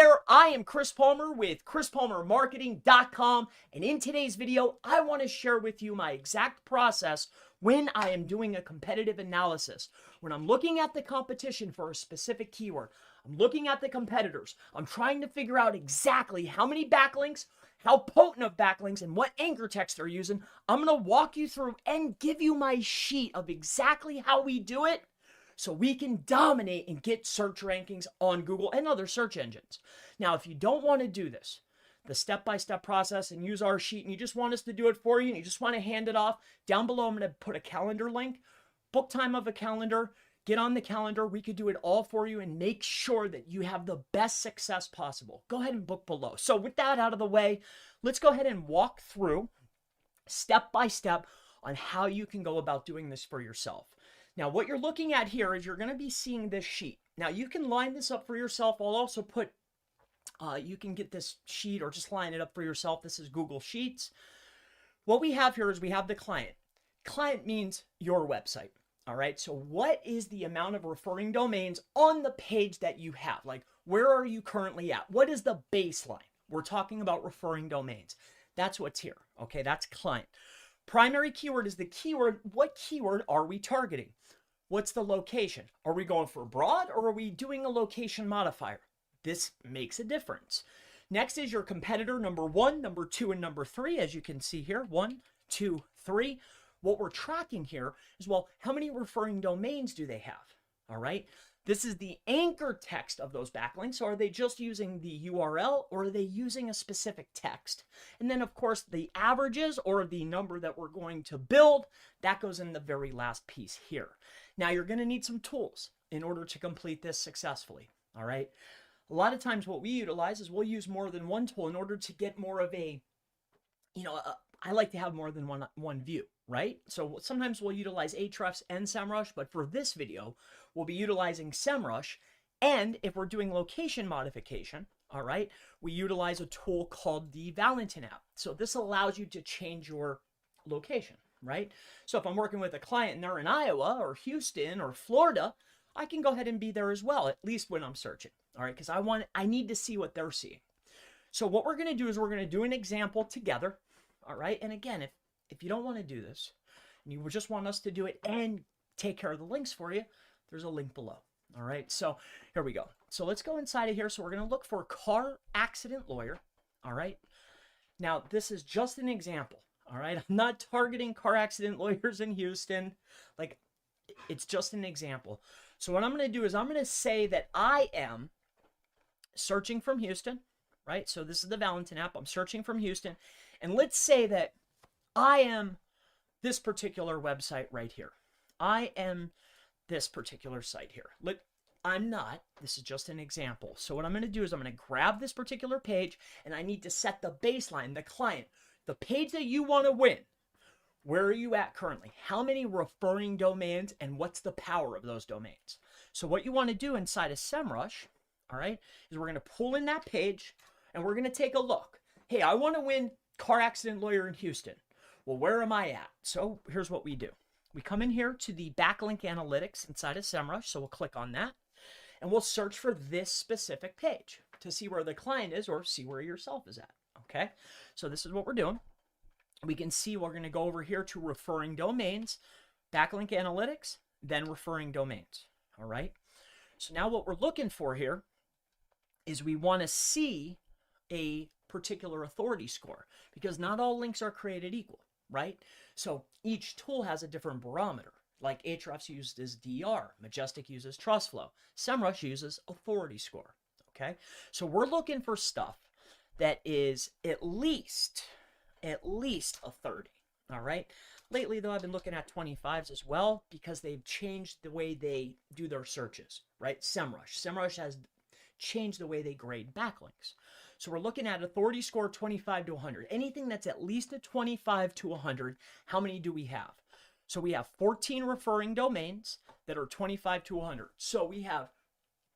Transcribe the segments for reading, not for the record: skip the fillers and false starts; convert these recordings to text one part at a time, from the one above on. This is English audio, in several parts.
there, I am Chris Palmer with ChrisPalmerMarketing.com, and in today's video, I want to share with you my exact process when I am doing a competitive analysis. When I'm looking at the competition for a specific keyword, I'm looking at the competitors, I'm trying to figure out exactly how many backlinks, how potent of backlinks, and what anchor text they're using. I'm going to walk you through and give you my sheet of exactly how we do it, so we can dominate and get search rankings on Google and other search engines. Now, if you don't want to do this, the step-by-step process, and use our sheet, and you just want us to do it for you, and you just want to hand it off, down below I'm going to put a calendar link, book time of a calendar, get on the calendar. We could do it all for you and make sure that you have the best success possible. Go ahead and book below. So with that out of the way, let's go ahead and walk through step-by-step on how you can go about doing this for yourself. Now, what you're looking at here is you're going to be seeing this sheet. Now, you can line this up for yourself. I'll also put, you can get this sheet or just line it up for yourself. This is Google Sheets. What we have here is we have the client. Client means your website. All right. So what is the amount of referring domains on the page that you have? Like, where are you currently at? What is the baseline? We're talking about referring domains. That's what's here. Okay. That's client. Primary keyword is the keyword. What keyword are we targeting? What's the location? Are we going for broad, or are we doing a location modifier? This makes a difference. Next is your competitor, number 1, number 2, and number 3. As you can see here, 1, 2, 3. What we're tracking here is, well, how many referring domains do they have? All right. This is the anchor text of those backlinks. So are they just using the URL, or are they using a specific text? And then, of course, the averages, or the number that we're going to build, that goes in the very last piece here. Now, you're going to need some tools in order to complete this successfully. All right. A lot of times what we utilize is we'll use more than one tool in order to get more of a, I like to have more than one view, right? So sometimes we'll utilize Ahrefs and SEMrush, but for this video, we'll be utilizing SEMrush. And if we're doing location modification, all right, we utilize a tool called the Backlink app. So this allows you to change your location, right? So if I'm working with a client and they're in Iowa or Houston or Florida, I can go ahead and be there as well, at least when I'm searching, all right? Because I need to see what they're seeing. So what we're going to do is we're going to do an example together. All right. And again, if you don't want to do this and you just want us to do it and take care of the links for you, there's a link below. All right. So here we go. So let's go inside of here. So we're going to look for car accident lawyer. All right. Now, this is just an example. All right. I'm not targeting car accident lawyers in Houston. Like, it's just an example. So what I'm going to do is I'm going to say that I am searching from Houston. Right. So this is the Backlink app. I'm searching from Houston. And let's say that I am this particular website right here. I am this particular site here. I'm not. This is just an example. So what I'm going to do is I'm going to grab this particular page, and I need to set the baseline, the client, the page that you want to win. Where are you at currently? How many referring domains, and what's the power of those domains? So what you want to do inside of SEMrush, all right, is we're going to pull in that page, and we're going to take a look. Hey, I want to win car accident lawyer in Houston. Well, where am I at? So here's what we do. We come in here to the backlink analytics inside of SEMrush. So we'll click on that, and we'll search for this specific page to see where the client is, or see where yourself is at. Okay. So this is what we're doing. We can see we're going to go over here to referring domains, backlink analytics, then referring domains. All right. So now what we're looking for here is we want to see a particular authority score, because not all links are created equal, right? So each tool has a different barometer. Like Ahrefs uses DR, Majestic uses TrustFlow, SEMrush uses authority score. Okay, so we're looking for stuff that is at least a 30. All right. Lately, though, I've been looking at 25s as well, because they've changed the way they do their searches, right? SEMrush has changed the way they grade backlinks. So we're looking at authority score 25 to 100. Anything that's at least a 25 to 100, how many do we have? So we have 14 referring domains that are 25 to 100. So we have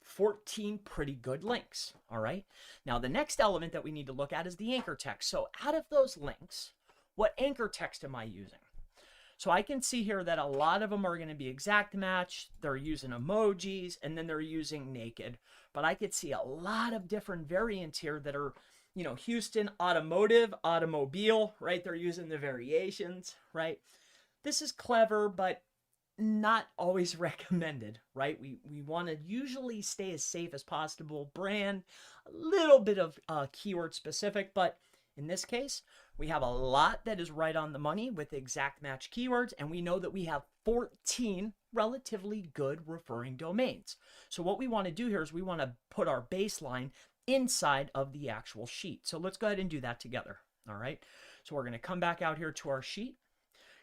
14 pretty good links, all right? Now, the next element that we need to look at is the anchor text. So out of those links, what anchor text am I using? So I can see here that a lot of them are going to be exact match. They're using emojis, and then they're using naked. But I could see a lot of different variants here that are, Houston automotive, automobile, right? They're using the variations, right? This is clever, but not always recommended, right? We want to usually stay as safe as possible. Brand, a little bit of keyword specific, but in this case, we have a lot that is right on the money with exact match keywords, and we know that we have 14 relatively good referring domains. So what we want to do here is we want to put our baseline inside of the actual sheet. So let's go ahead and do that together. All right. So we're going to come back out here to our sheet.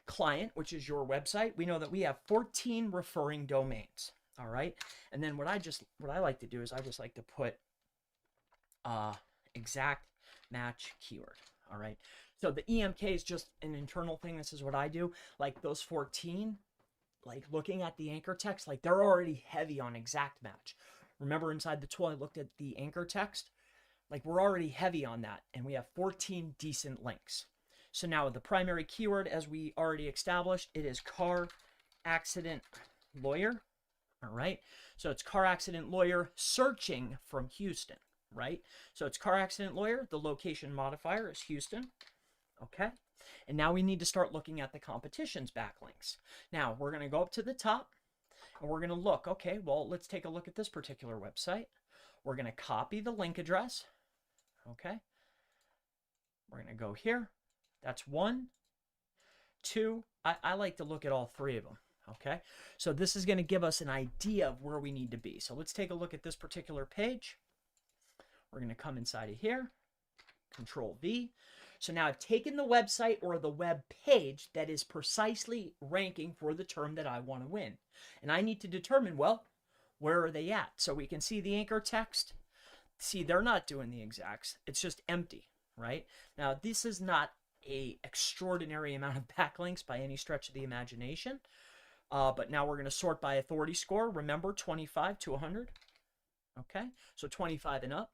Client, which is your website, we know that we have 14 referring domains. All right. And then what I like to do is I just like to put exact match keyword. All right. So the EMK is just an internal thing. This is what I do. Like those 14, like looking at the anchor text, like they're already heavy on exact match. Remember inside the tool, I looked at the anchor text. Like we're already heavy on that. And we have 14 decent links. So now the primary keyword, as we already established, it is car accident lawyer. All right. So it's car accident lawyer searching from Houston, right? So it's car accident lawyer. The location modifier is Houston. Okay. And now we need to start looking at the competition's backlinks. Now we're going to go up to the top and we're going to look. Okay, well, let's take a look at this particular website. We're going to copy the link address. Okay. We're going to go here. That's 1, 2. I like to look at all 3 of them. Okay. So this is going to give us an idea of where we need to be. So let's take a look at this particular page. We're going to come inside of here. Control V. So now I've taken the website or the web page that is precisely ranking for the term that I want to win. And I need to determine, well, where are they at? So we can see the anchor text. See, they're not doing the exacts. It's just empty, right? Now, this is not a extraordinary amount of backlinks by any stretch of the imagination. But now we're going to sort by authority score. Remember, 25 to 100. Okay, so 25 and up.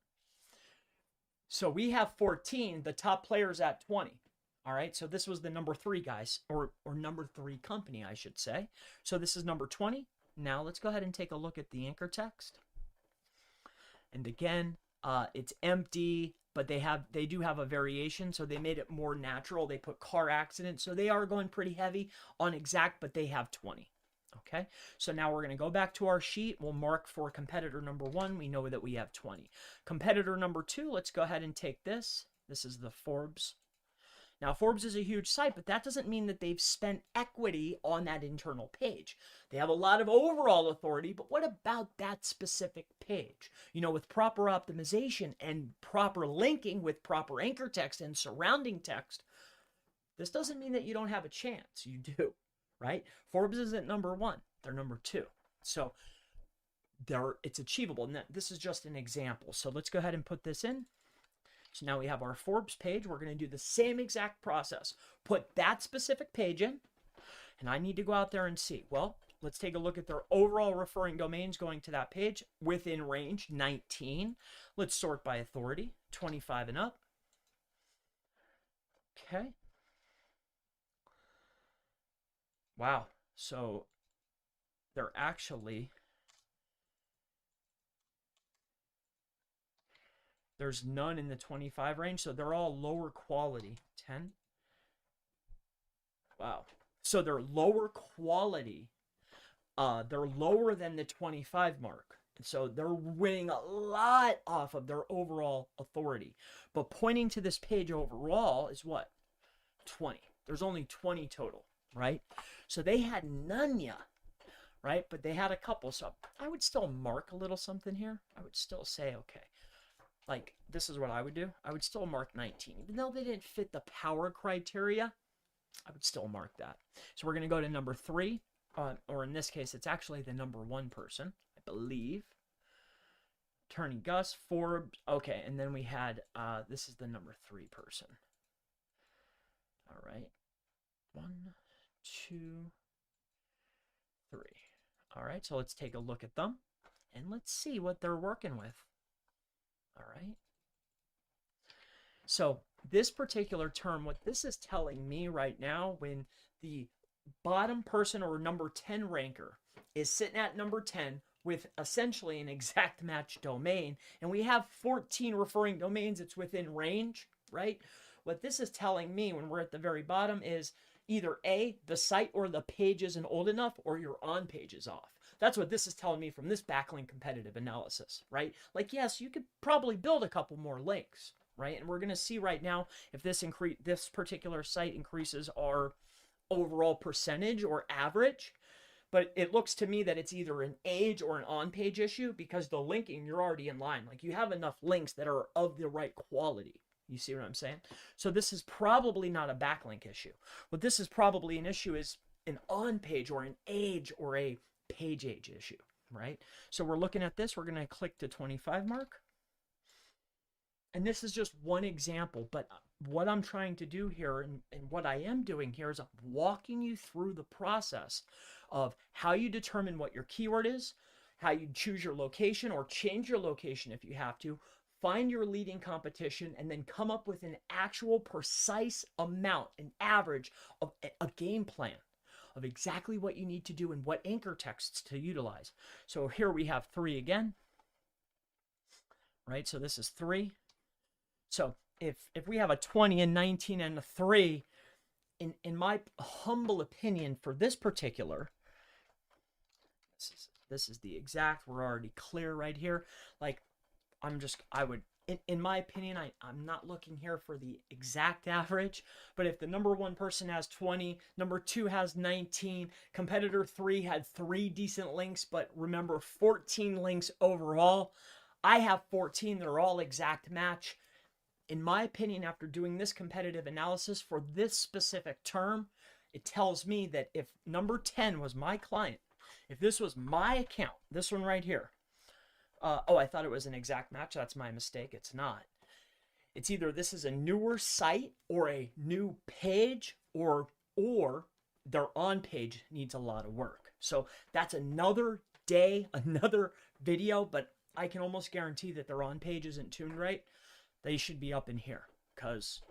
So we have 14. The top player's at 20. All right, so this was the number 3 guys, or number 3 company, I should say. So this is number 20. Now let's go ahead and take a look at the anchor text. And again, it's empty, but they do have a variation, so they made it more natural. They put car accident, so they are going pretty heavy on exact, but they have 20. Okay, so now we're going to go back to our sheet. We'll mark for competitor number 1. We know that we have 20. Competitor number 2, let's go ahead and take this. This is the Forbes. Now, Forbes is a huge site, but that doesn't mean that they've spent equity on that internal page. They have a lot of overall authority, but what about that specific page? With proper optimization and proper linking with proper anchor text and surrounding text, this doesn't mean that you don't have a chance. You do, right? Forbes isn't number 1. They're number 2. So it's achievable. Now, this is just an example. So let's go ahead and put this in. So now we have our Forbes page. We're going to do the same exact process. Put that specific page in, and I need to go out there and see. Well, let's take a look at their overall referring domains going to that page. Within range, 19. Let's sort by authority, 25 and up. Okay. Wow. So they're actually... There's none in the 25 range, so they're all lower quality. 10. Wow. So they're lower quality. They're lower than the 25 mark. So they're winning a lot off of their overall authority. But pointing to this page overall is what? 20. There's only 20 total, right? So they had none yet, right? But they had a couple. So I would still mark a little something here. I would still say, okay. Like, this is what I would do. I would still mark 19. Even though they didn't fit the power criteria, I would still mark that. So we're going to go to number 3. Or in this case, it's actually the number 1 person, I believe. Attorney Gus, Forbes. Okay, and then we had, this is the number 3 person. All right. 1, 2, 3. All right, so let's take a look at them. And let's see what they're working with. All right. So this particular term, what this is telling me right now, when the bottom person or number 10 ranker is sitting at number 10 with essentially an exact match domain, and we have 14 referring domains, it's within range, right? What this is telling me when we're at the very bottom is either A, the site or the page isn't old enough, or your on page is off. That's what this is telling me from this backlink competitive analysis, right? Like, yes, you could probably build a couple more links, right? And we're going to see right now if this particular site increases our overall percentage or average. But it looks to me that it's either an age or an on-page issue, because the linking, you're already in line. Like, you have enough links that are of the right quality. You see what I'm saying? So this is probably not a backlink issue. What this is probably an issue is an on-page or an age or a page age issue, right? So we're looking at this. We're going to click to 25 mark. And this is just one example, but what I'm trying to do here and what I am doing here is I'm walking you through the process of how you determine what your keyword is, how you choose your location or change your location if you have to, find your leading competition, and then come up with an actual precise amount, an average of a game plan of exactly what you need to do and what anchor texts to utilize. So here we have 3 again, right? So this is 3. So if we have a 20 and 19 and a 3, in my humble opinion for this particular, this is the exact, we're already clear right here. Like, I would, in my opinion, I'm not looking here for the exact average, but if the number 1 person has 20, number 2 has 19, competitor 3 had 3 decent links, but remember 14 links overall. I have 14, they're all exact match. In my opinion, after doing this competitive analysis for this specific term, it tells me that if number 10 was my client, if this was my account, this one right here, oh, I thought it was an exact match. That's my mistake. It's not. It's either this is a newer site or a new page, or their on page needs a lot of work. So that's another day, another video, but I can almost guarantee that their on page isn't tuned right. They should be up in here because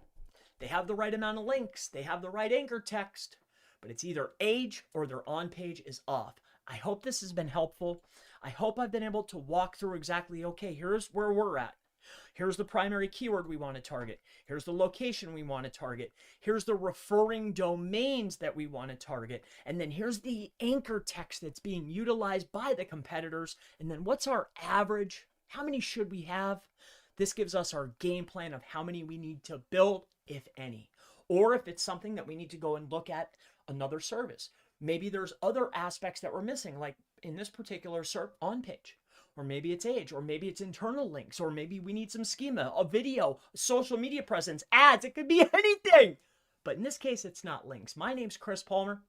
they have the right amount of links. They have the right anchor text, but it's either age or their on page is off. I hope this has been helpful. I hope I've been able to walk through exactly, okay, here's where we're at. Here's the primary keyword we want to target. Here's the location we want to target. Here's the referring domains that we want to target. And then here's the anchor text that's being utilized by the competitors. And then what's our average? How many should we have? This gives us our game plan of how many we need to build, if any. Or if it's something that we need to go and look at another service. Maybe there's other aspects that we're missing, like in this particular SERP on page. Or maybe it's age, or maybe it's internal links, or maybe we need some schema, a video, social media presence, ads. It could be anything. But in this case, it's not links. My name's Chris Palmer.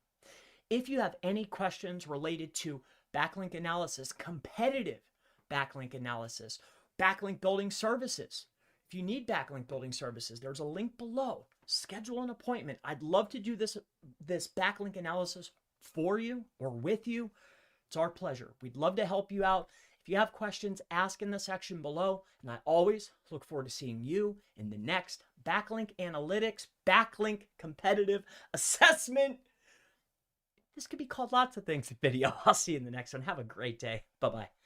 If you have any questions related to backlink analysis, competitive backlink analysis, backlink building services. If you need backlink building services, there's a link below. Schedule an appointment. I'd love to do this backlink analysis for you or with you. It's our pleasure. We'd love to help you out. If you have questions, ask in the section below. And I always look forward to seeing you in the next backlink analytics, backlink competitive assessment. This could be called lots of things video. I'll see you in the next one. Have a great day. Bye-bye.